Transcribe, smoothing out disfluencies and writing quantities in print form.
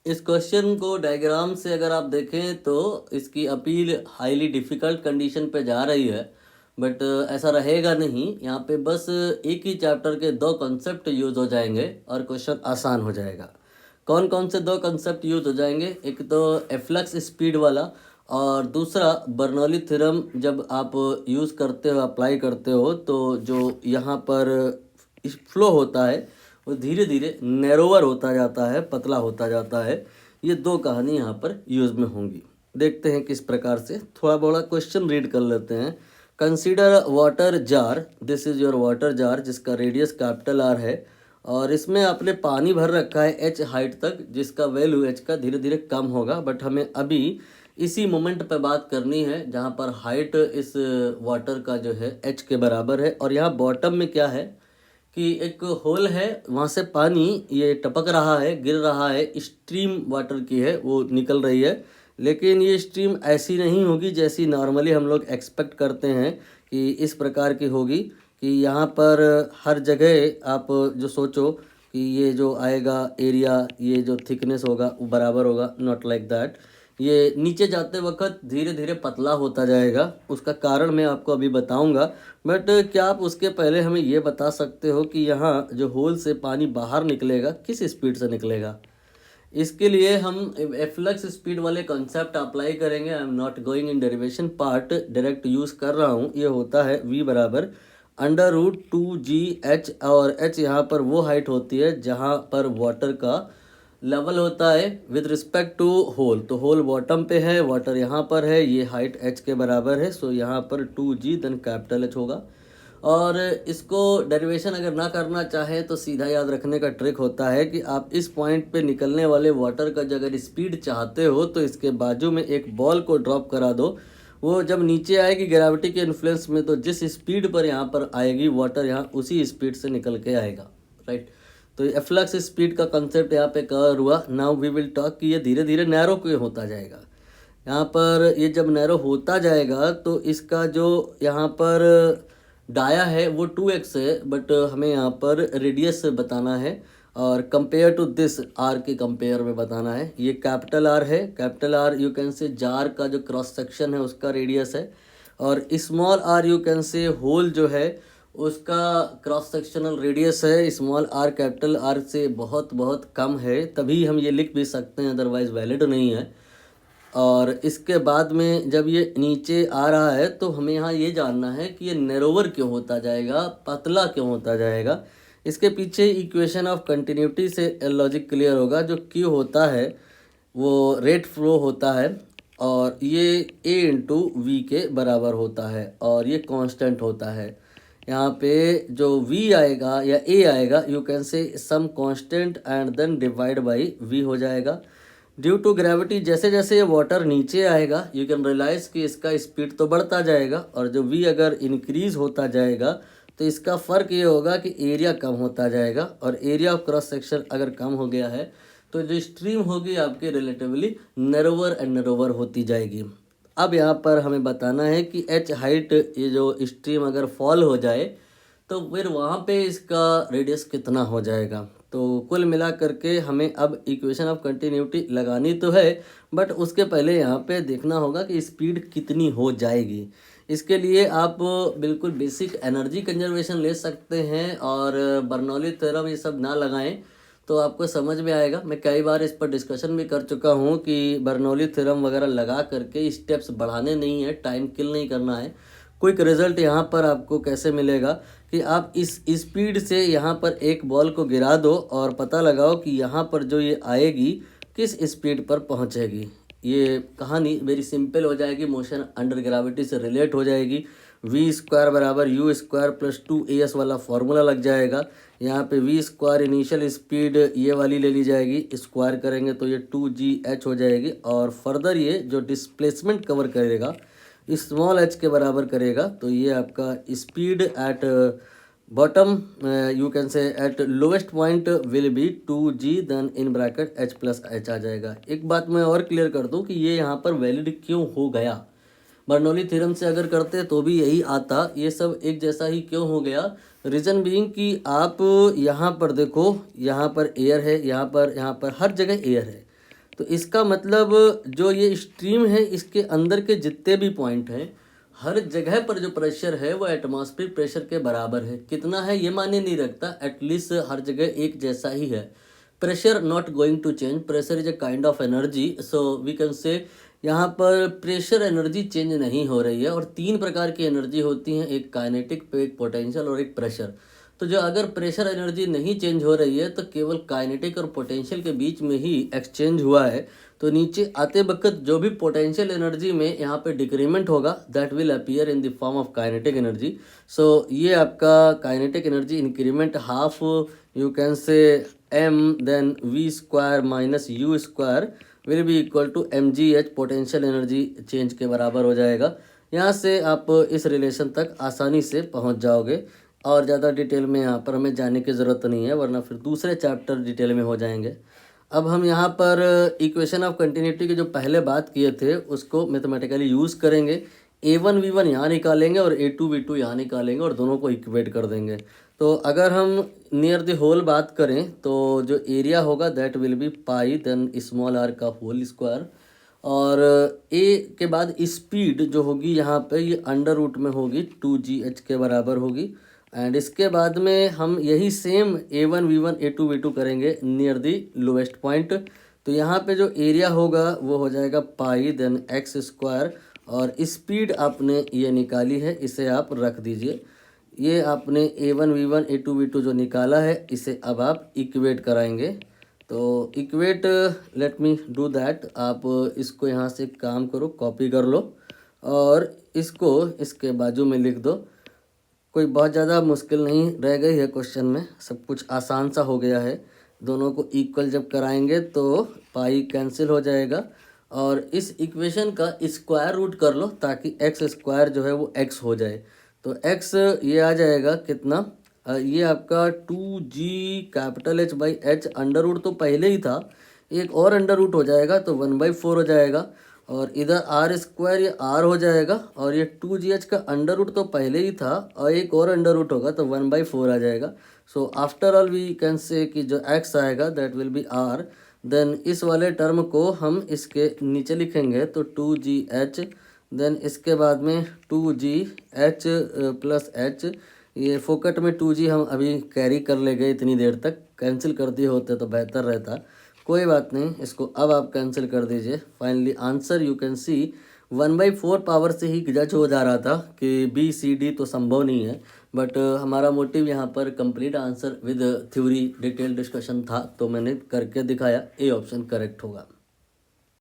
इस क्वेश्चन को डायग्राम से अगर आप देखें तो इसकी अपील हाईली डिफ़िकल्ट कंडीशन पे जा रही है, बट ऐसा रहेगा नहीं। यहाँ पे बस एक ही चैप्टर के दो कॉन्सेप्ट यूज़ हो जाएंगे और क्वेश्चन आसान हो जाएगा। कौन कौन से दो कॉन्सेप्ट यूज़ हो जाएंगे? एक तो एफ्लक्स स्पीड वाला, और दूसरा बर्नौली थ्योरम। जब आप यूज़ करते हो, अप्लाई करते हो, तो जो यहाँ पर फ्लो होता है वो धीरे धीरे नैरोवर होता जाता है, पतला होता जाता है। ये दो कहानी यहाँ पर यूज़ में होंगी। देखते हैं किस प्रकार से। थोड़ा बड़ा क्वेश्चन रीड कर लेते हैं। Consider water jar, this is your water jar जिसका रेडियस कैपिटल आर है, और इसमें आपने पानी भर रखा है एच हाइट तक, जिसका वैल्यू एच का धीरे धीरे कम होगा। बट हमें अभी इसी मोमेंट पे बात करनी है जहाँ पर हाइट इस वाटर का जो है एच के बराबर है। और यहाँ बॉटम में क्या है कि एक होल है, वहाँ से पानी ये टपक रहा है, गिर रहा है, स्ट्रीम वाटर की है, वो निकल रही है। लेकिन ये स्ट्रीम ऐसी नहीं होगी जैसी नॉर्मली हम लोग एक्सपेक्ट करते हैं कि इस प्रकार की होगी, कि यहाँ पर हर जगह आप जो सोचो कि ये जो आएगा एरिया, ये जो थिकनेस होगा वो बराबर होगा। Not like that. ये नीचे जाते वक्त धीरे धीरे पतला होता जाएगा। उसका कारण मैं आपको अभी बताऊंगा। बट क्या आप उसके पहले हमें ये बता सकते हो कि यहाँ जो होल से पानी बाहर निकलेगा किस स्पीड से निकलेगा? इसके लिए हम एफ्लक्स स्पीड वाले कॉन्सेप्ट अप्लाई करेंगे। I am not going in derivation part, direct use कर रहा हूँ। ये होता है v बराबर √2gh, और h यहाँ पर वो हाइट होती है जहाँ पर वाटर का लेवल होता है विद रिस्पेक्ट टू होल। तो होल बॉटम पे है, वाटर यहाँ पर है, ये हाइट h के बराबर है। सो यहाँ पर 2g देन कैपिटल H होगा। और इसको डेरिवेशन अगर ना करना चाहे तो सीधा याद रखने का ट्रिक होता है कि आप इस पॉइंट पे निकलने वाले वाटर का जो अगर स्पीड चाहते हो तो इसके बाजू में एक बॉल को ड्रॉप करा दो। वो जब नीचे आएगी ग्रेविटी के इन्फ्लुएंस में, तो जिस स्पीड पर यहाँ पर आएगी वाटर, यहाँ उसी स्पीड से निकल के आएगा। राइट। तो एफ्लक्स स्पीड का कंसेप्ट यहाँ पे कवर हुआ। नाउ वी विल टॉक कि ये धीरे धीरे नैरो क्यों होता जाएगा। यहाँ पर ये जब नैरो होता जाएगा तो इसका जो यहाँ पर डाया है वो 2x है, बट हमें यहाँ पर रेडियस बताना है, और कंपेयर टू दिस आर के कंपेयर में बताना है। ये कैपिटल आर है। Capital R you can say jar का जो क्रॉस सेक्शन है उसका रेडियस है, और small R you can say hole जो है उसका क्रॉस सेक्शनल रेडियस है। स्मॉल आर कैपिटल आर से बहुत बहुत कम है, तभी हम ये लिख भी सकते हैं, अदरवाइज वैलिड नहीं है। और इसके बाद में जब ये नीचे आ रहा है तो हमें यहाँ ये जानना है कि ये नैरोवर क्यों होता जाएगा, पतला क्यों होता जाएगा। इसके पीछे इक्वेशन ऑफ कंटिन्यूटी से लॉजिक क्लियर होगा। जो क्यू होता है वो रेट फ्लो होता है, और ये a इंटू वी के बराबर होता है, और ये कांस्टेंट होता है। यहाँ पे जो v आएगा या a आएगा, you can say some constant and then divide by v हो जाएगा। ड्यू टू ग्रेविटी जैसे जैसे ये वाटर नीचे आएगा यू कैन रियलाइज़ कि इसका स्पीड तो बढ़ता जाएगा, और जो v अगर इंक्रीज़ होता जाएगा तो इसका फ़र्क ये होगा कि एरिया कम होता जाएगा, और एरिया ऑफ क्रॉस सेक्शन अगर कम हो गया है तो जो स्ट्रीम होगी आपके रिलेटिवली नैरोवर एंड नैरोवर होती जाएगी। अब यहाँ पर हमें बताना है कि h हाइट, ये जो स्ट्रीम अगर फॉल हो जाए तो फिर वहाँ पे इसका रेडियस कितना हो जाएगा। तो कुल मिला करके हमें अब इक्वेशन ऑफ कंटिन्यूटी लगानी तो है, बट उसके पहले यहाँ पे देखना होगा कि स्पीड कितनी हो जाएगी। इसके लिए आप बिल्कुल बेसिक एनर्जी कंजर्वेशन ले सकते हैं, और बर्नौली थ्योरम ये सब ना लगाएं तो आपको समझ में आएगा। मैं कई बार इस पर डिस्कशन भी कर चुका हूँ कि बर्नौली थ्योरम वगैरह लगा करके स्टेप्स बढ़ाने नहीं है, टाइम किल नहीं करना है। क्विक रिजल्ट यहाँ पर आपको कैसे मिलेगा कि आप इस स्पीड से यहाँ पर एक बॉल को गिरा दो और पता लगाओ कि यहाँ पर जो ये आएगी किस स्पीड पर पहुँचेगी। ये कहानी वेरी सिंपल हो जाएगी, मोशन अंडर ग्रेविटी से रिलेट हो जाएगी। v² बराबर u² प्लस 2as वाला फॉर्मूला लग जाएगा। यहाँ पे v² इनिशियल स्पीड ये वाली ले ली जाएगी, स्क्वायर करेंगे तो ये 2gh हो जाएगी, और फर्दर ये जो डिस्प्लेसमेंट कवर करेगा स्मॉल h के बराबर करेगा, तो ये आपका speed at bottom you can say at lowest point will be 2g then in bracket h plus h आ जाएगा। एक बात मैं और क्लियर कर दूं कि ये यहाँ पर वैलिड क्यों हो गया। बर्नौली थ्योरम से अगर करते तो भी यही आता, ये सब एक जैसा ही क्यों हो गया। रीज़न बीइंग कि आप यहाँ पर देखो, यहाँ पर एयर है, यहाँ पर हर जगह एयर है। तो इसका मतलब जो ये स्ट्रीम है इसके अंदर के जितने भी पॉइंट हैं हर जगह पर जो प्रेशर है वो एटमॉस्फेरिक प्रेशर के बराबर है। कितना है ये मायने नहीं रखता, एटलीस्ट हर जगह एक जैसा ही है। Pressure not going to change, pressure is a kind of energy, so we can say यहाँ पर प्रेशर एनर्जी चेंज नहीं हो रही है। और तीन प्रकार की एनर्जी होती हैं, एक काइनेटिक, एक पोटेंशियल और एक प्रेशर। तो जो अगर प्रेशर एनर्जी नहीं चेंज हो रही है तो केवल काइनेटिक और पोटेंशियल के बीच में ही एक्सचेंज हुआ है। तो नीचे आते वक्त जो भी पोटेंशियल एनर्जी में यहाँ पे डिक्रीमेंट होगा that will appear in the form of kinetic energy. So ये आपका kinetic energy increment half you can say m then v square minus u square will be equal to mgh, potential energy change के बराबर हो जाएगा। यहाँ से आप इस रिलेशन तक आसानी से पहुँच जाओगे और ज़्यादा डिटेल में यहाँ पर हमें जाने की ज़रूरत नहीं है, वरना फिर दूसरे चैप्टर डिटेल में हो जाएंगे। अब हम यहाँ पर इक्वेशन ऑफ कंटिन्यूटी की जो पहले बात किए थे उसको मैथमेटिकली यूज़ करेंगे। a1 v1 यहाँ निकालेंगे और a2 v2 यहाँ निकालेंगे और दोनों को इक्वेट कर देंगे। तो अगर हम नियर द होल बात करें तो जो एरिया होगा that will be pi then small R का होल स्क्वायर, और a के बाद स्पीड जो होगी यहाँ पे ये अंडर रूट में होगी 2gh के बराबर होगी। एंड इसके बाद में हम यही same a1 v1 a2 v2 करेंगे नियर दी लोवेस्ट पॉइंट। तो यहाँ पे जो एरिया होगा वो हो जाएगा पाई देन एक्स स्क्वायर, और स्पीड आपने ये निकाली है इसे आप रख दीजिए। ये आपने a1 v1 a2 v2 जो निकाला है इसे अब आप इक्वेट कराएंगे। तो equate let me do that. आप इसको यहाँ से काम करो, कॉपी कर लो और इसको इसके बाजू में लिख दो। कोई बहुत ज़्यादा मुश्किल नहीं रह गई है क्वेश्चन में, सब कुछ आसान सा हो गया है। दोनों को इक्वल जब कराएंगे तो पाई कैंसिल हो जाएगा और इस इक्वेशन का स्क्वायर रूट कर लो ताकि एक्स स्क्वायर जो है वो एक्स हो जाए। तो एक्स ये आ जाएगा कितना, ये आपका 2g capital H by H, under root तो पहले ही था, एक और अंडर रूट हो जाएगा तो 1/4 हो जाएगा, और इधर आर स्क्वायर ये आर हो जाएगा, और ये 2gh का अंडर रूट तो पहले ही था और एक और अंडर रूट होगा तो 1/4 आ जाएगा। So after all we can say कि जो x आएगा that will be r। Then इस वाले टर्म को हम इसके नीचे लिखेंगे तो 2gh, देन इसके बाद में 2gh प्लस h, ये फोकट में 2g हम अभी कैरी कर ले गए इतनी देर तक, कैंसिल कर दिए होते तो बेहतर रहता, कोई बात नहीं, इसको अब आप कैंसिल कर दीजिए। Finally answer you can see 1/4 power से ही जज हो जा रहा था कि बी सी डी तो संभव नहीं है, बट हमारा मोटिव यहाँ पर complete answer with theory detail discussion था तो मैंने करके दिखाया, ए ऑप्शन करेक्ट होगा।